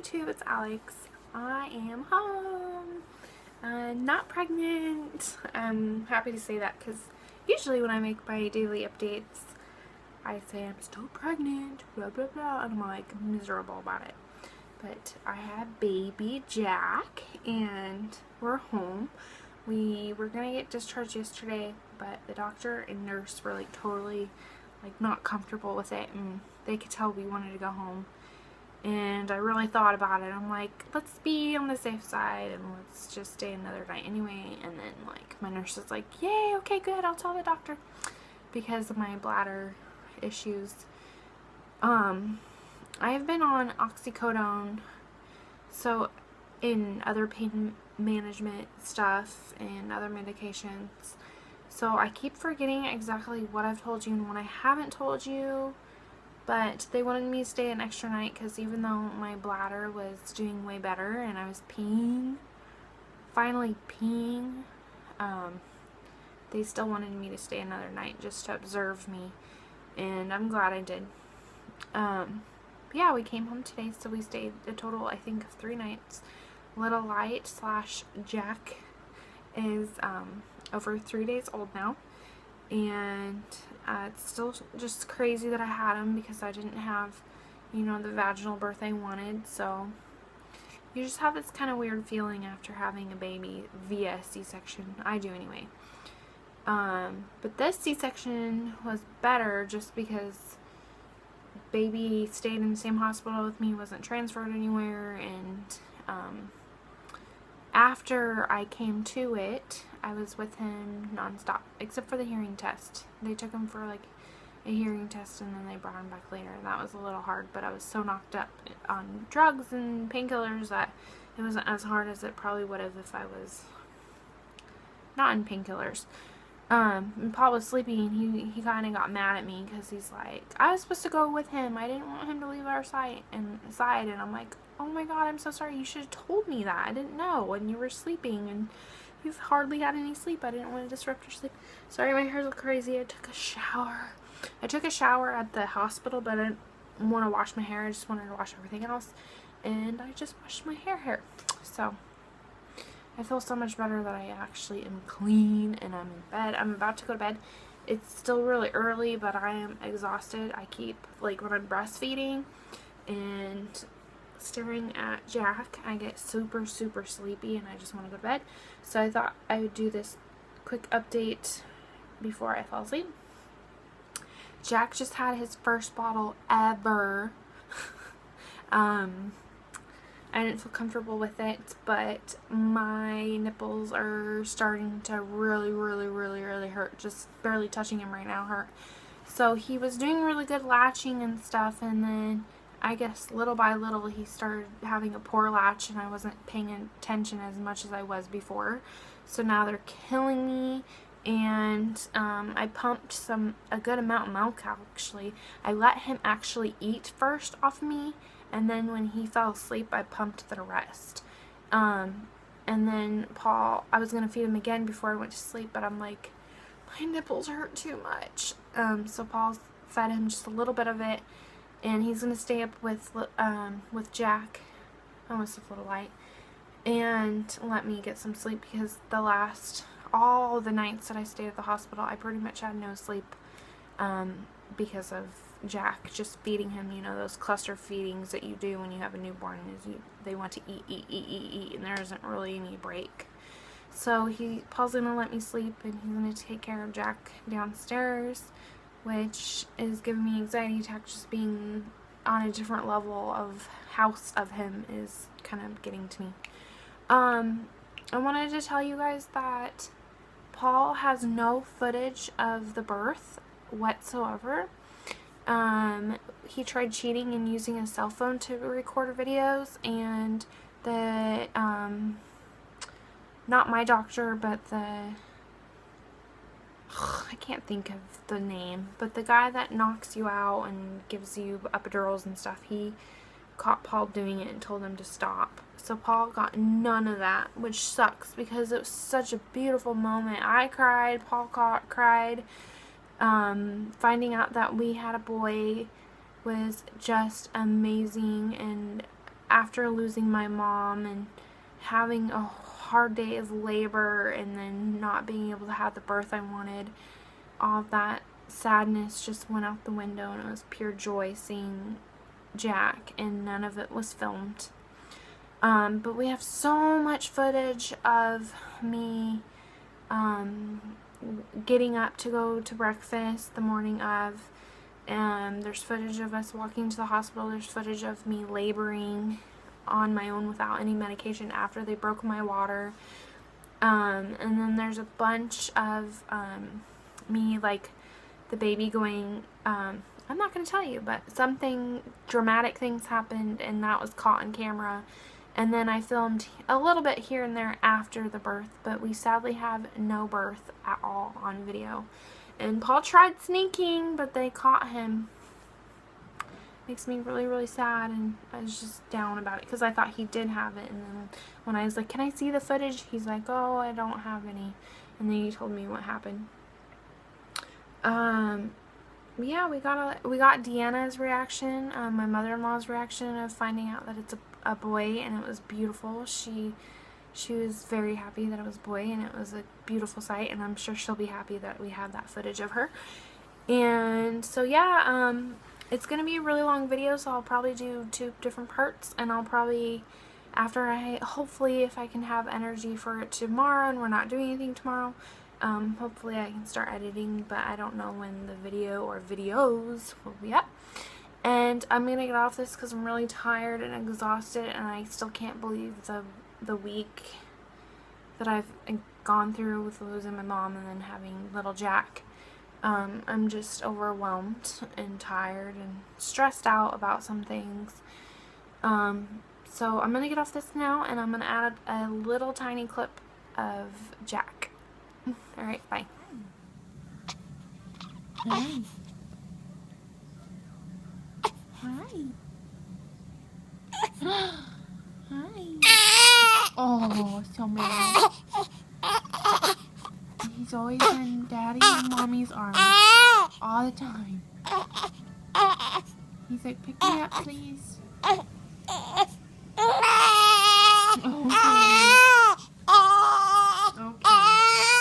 YouTube, it's Alex. I am home. Not pregnant. I'm happy to say that because usually when I make my daily updates, I say I'm still pregnant, blah blah blah, and I'm like miserable about it. But I had baby Jack and we're home. We were gonna get discharged yesterday, but the doctor and nurse were like totally like not comfortable with it, and they could tell we wanted to go home. And I really thought about it. I'm like, let's be on the safe side and let's just stay another night anyway. And then like my nurse is like, yay, okay, good, I'll tell the doctor, because of my bladder issues. I've been on oxycodone, so in other pain management stuff and other medications. So I keep forgetting exactly what I've told you and what I haven't told you. But they wanted me to stay an extra night because even though my bladder was doing way better and I was peeing, finally peeing, they still wanted me to stay another night just to observe me. And I'm glad I did. Yeah, we came home today, so we stayed a total, I think, of 3 nights. Little Light / Jack is over 3 days old now. And it's still just crazy that I had him because I didn't have, you know, the vaginal birth I wanted. So you just have this kind of weird feeling after having a baby via C-section. I do anyway. But this C-section was better just because baby stayed in the same hospital with me, wasn't transferred anywhere, and after I came to it, I was with him nonstop, except for the hearing test. They took him for like a hearing test and then they brought him back later. That was a little hard, but I was so knocked up on drugs and painkillers that it wasn't as hard as it probably would have if I was not in painkillers. And Paul was sleeping and he kind of got mad at me because he's like, I was supposed to go with him. I didn't want him to leave our side. And I'm like, oh my god, I'm so sorry. You should have told me that. I didn't know when you were sleeping and you've hardly had any sleep. I didn't want to disrupt your sleep. Sorry, my hair's all crazy. I took a shower. I took a shower at the hospital, but I didn't want to wash my hair. I just wanted to wash everything else. And I just washed my hair. So I feel so much better that I actually am clean and I'm in bed. I'm about to go to bed. It's still really early, but I am exhausted. I keep, like, when I'm breastfeeding and staring at Jack, I get super sleepy and I just want to go to bed. So I thought I would do this quick update before I fall asleep. Jack just had his first bottle ever. I didn't feel comfortable with it, but my nipples are starting to really hurt. Just barely touching him right now hurt. So he was doing really good latching and stuff, and then I guess little by little he started having a poor latch and I wasn't paying attention as much as I was before. So now they're killing me, and I pumped a good amount of milk actually. I let him actually eat first off me, and then when he fell asleep I pumped the rest. And then Paul, I was going to feed him again before I went to sleep, but I'm like, my nipples hurt too much. So Paul fed him just a little bit of it, and he's going to stay up with Jack, almost a Little Light, and let me get some sleep because all the nights that I stayed at the hospital, I pretty much had no sleep because of Jack, just feeding him, you know, those cluster feedings that you do when you have a newborn, is they want to eat, and there isn't really any break. So Paul's gonna let me sleep, and he's gonna take care of Jack downstairs, which is giving me anxiety attacks. Just being on a different level of house of him is kind of getting to me. I wanted to tell you guys that Paul has no footage of the birth whatsoever. He tried cheating and using a cell phone to record videos, and the, not my doctor, but I can't think of the name, but the guy that knocks you out and gives you epidurals and stuff, he caught Paul doing it and told him to stop. So Paul got none of that, which sucks because it was such a beautiful moment. I cried, Paul cried. Finding out that we had a boy was just amazing, and after losing my mom and having a hard day of labor and then not being able to have the birth I wanted, all of that sadness just went out the window, and it was pure joy seeing Jack, and none of it was filmed. But we have so much footage of me getting up to go to breakfast the morning of. There's footage of us walking to the hospital. There's footage of me laboring on my own without any medication after they broke my water. And then there's a bunch of me, like, the baby going, I'm not going to tell you, but something dramatic things happened, and that was caught on camera. And then I filmed a little bit here and there after the birth, but we sadly have no birth at all on video. And Paul tried sneaking, but they caught him. Makes me really, really sad, and I was just down about it because I thought he did have it. And then when I was like, can I see the footage? He's like, oh, I don't have any. And then he told me what happened. Yeah, we got Deanna's reaction, my mother-in-law's reaction of finding out that it's a boy, and it was beautiful. She was very happy that it was a boy, and it was a beautiful sight, and I'm sure she'll be happy that we have that footage of her. And so yeah, it's gonna be a really long video, so I'll probably do 2 different parts, and I'll probably, after hopefully if I can have energy for it tomorrow and we're not doing anything tomorrow, hopefully I can start editing, but I don't know when the video or videos will be up. And I'm gonna get off this because I'm really tired and exhausted, and I still can't believe the week that I've gone through with losing my mom and then having little Jack. I'm just overwhelmed and tired and stressed out about some things. So I'm gonna get off this now, and I'm gonna add a little tiny clip of Jack. Alright, bye. Hi. Hi. Hi. Oh, so mad. He's always in Daddy and Mommy's arms all the time. He's like, pick me up, please.